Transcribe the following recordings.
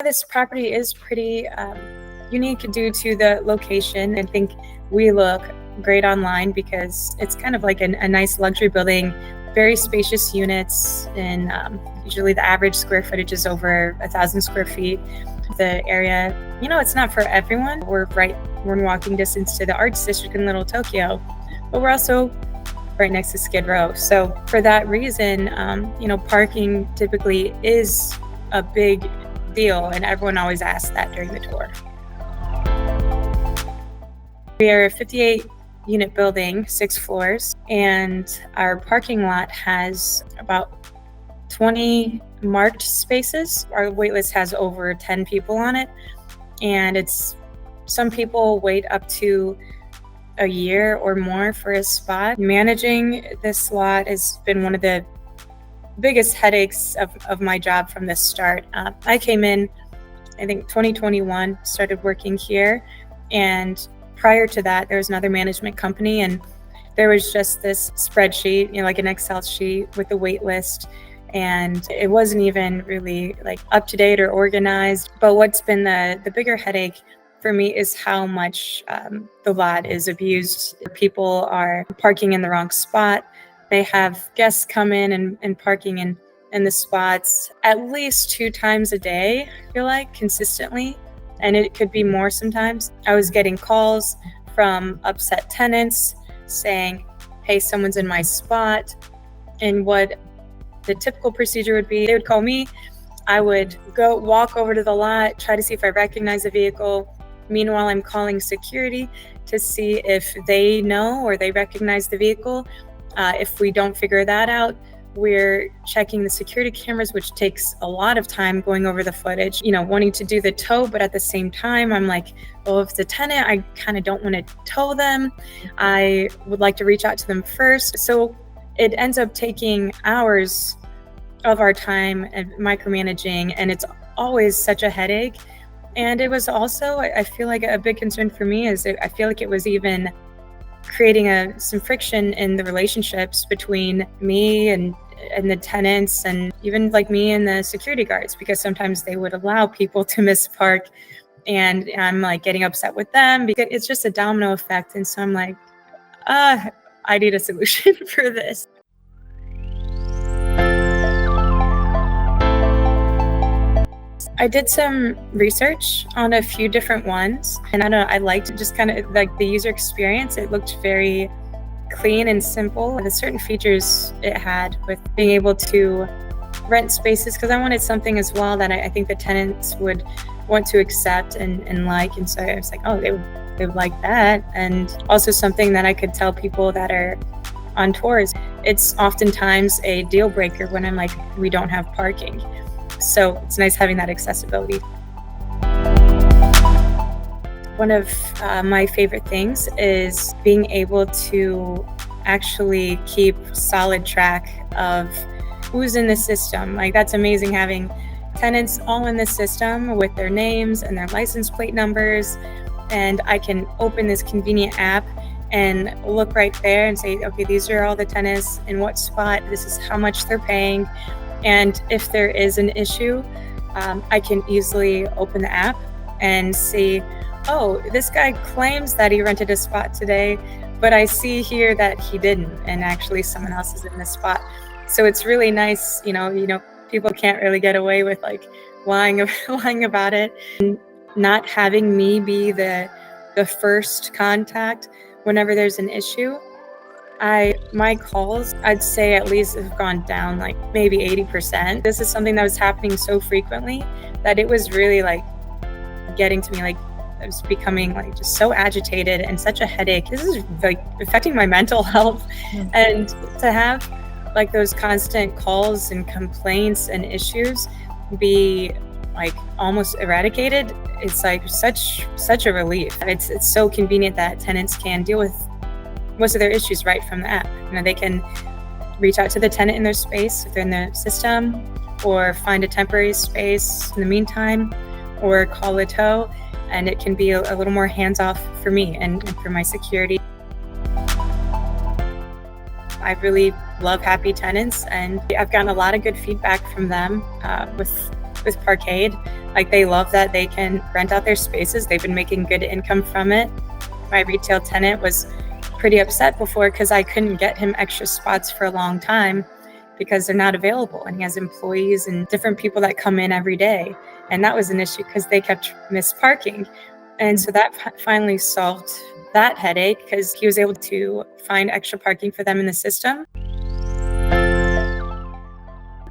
this property is pretty unique due to the location. I think we look great online because it's kind of like a nice luxury building, very spacious units, and usually the average square footage is over 1,000 square feet. The area, it's not for everyone. We're in walking distance to the arts district in Little Tokyo, but we're also right next to Skid Row. So for that reason, parking typically is a big deal, and everyone always asks that during the tour. We are a 58-unit building, 6 floors, and our parking lot has about 20 marked spaces. Our wait list has over 10 people on it, and some people wait up to a year or more for a spot. Managing this lot has been one of the biggest headaches of my job from the start. I came in, I think 2021, started working here, and prior to that, there was another management company, and there was just this spreadsheet, like an Excel sheet with the wait list, and it wasn't even really like up to date or organized. But what's been the bigger headache for me is how much the lot is abused. People are parking in the wrong spot. They have guests come in and parking in the spots at least 2 times a day, I feel like, consistently. And it could be more sometimes. I was getting calls from upset tenants saying, hey, someone's in my spot. And what the typical procedure would be, they would call me. I would go walk over to the lot, try to see if I recognize the vehicle. Meanwhile, I'm calling security to see if they know or they recognize the vehicle. If we don't figure that out, we're checking the security cameras, which takes a lot of time, going over the footage, wanting to do the tow. But at the same time, I'm like, well, if it's a tenant, I kind of don't want to tow them. I would like to reach out to them first. So it ends up taking hours of our time and micromanaging, and it's always such a headache. And it was also, I feel like, a big concern for me is I feel like it was even creating some friction in the relationships between me and the tenants, and even like me and the security guards, because sometimes they would allow people to mispark, and I'm like getting upset with them because it's just a domino effect. And so I'm like, I need a solution for this. I did some research on a few different ones, and I liked just kind of like the user experience. It looked very clean and simple. The certain features it had with being able to rent spaces, because I wanted something as well that I think the tenants would want to accept and like. And so I was like, oh, they would like that. And also something that I could tell people that are on tours. It's oftentimes a deal breaker when I'm like, we don't have parking. So it's nice having that accessibility. One of my favorite things is being able to actually keep solid track of who's in the system. Like, that's amazing, having tenants all in the system with their names and their license plate numbers. And I can open this convenient app and look right there and say, okay, these are all the tenants in what spot. This is how much they're paying. And if there is an issue, I can easily open the app and see, oh, this guy claims that he rented a spot today, but I see here that he didn't, and actually someone else is in this spot. So it's really nice, people can't really get away with like lying about it. And not having me be the first contact whenever there's an issue. My calls, I'd say at least have gone down like maybe 80%. This is something that was happening so frequently that it was really like getting to me. Like, I was becoming like just so agitated and such a headache. This is like affecting my mental health. Mm-hmm. And to have like those constant calls and complaints and issues be like almost eradicated, it's like such a relief. It's so convenient that tenants can deal with most of their issues right from the app. They can reach out to the tenant in their space if they're in the system, or find a temporary space in the meantime, or call a tow, and it can be a little more hands-off for me and for my security. I really love happy tenants, and I've gotten a lot of good feedback from them with with Parkade. Like, they love that they can rent out their spaces. They've been making good income from it. My retail tenant was pretty upset before because I couldn't get him extra spots for a long time because they're not available, and he has employees and different people that come in every day, and that was an issue because they kept misparking. And so that finally solved that headache because he was able to find extra parking for them in the system.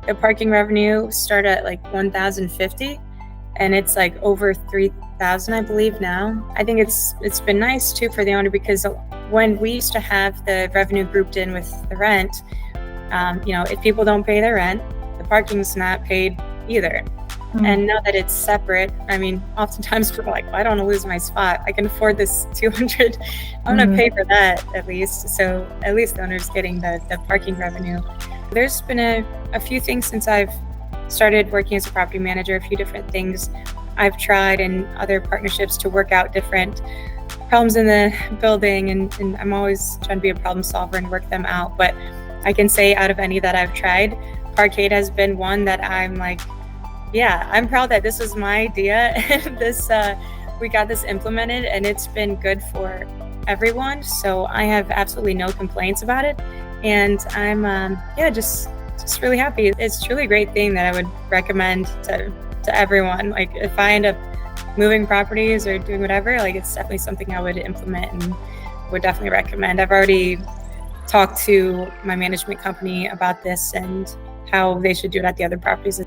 The parking revenue started at like $1,050, and it's like over $3,000, I believe, now. I think it's been nice too for the owner, because when we used to have the revenue grouped in with the rent, if people don't pay their rent, the parking's not paid either. And now that it's separate, I mean, oftentimes people are like, well, I don't want to lose my spot. I can afford this $200. I'm going to pay for that at least. So at least the owner's getting the parking revenue. There's been a few things since I've started working as a property manager, a few different things I've tried in other partnerships to work out different problems in the building. And I'm always trying to be a problem solver and work them out. But I can say out of any that I've tried, Parkade has been one that I'm like, yeah, I'm proud that this was my idea. We got this implemented, and it's been good for everyone. So I have absolutely no complaints about it. And I'm just really happy. It's truly a great thing that I would recommend to everyone. Like, if I end up moving properties or doing whatever, like, it's definitely something I would implement and would definitely recommend. I've already talked to my management company about this and how they should do it at the other properties.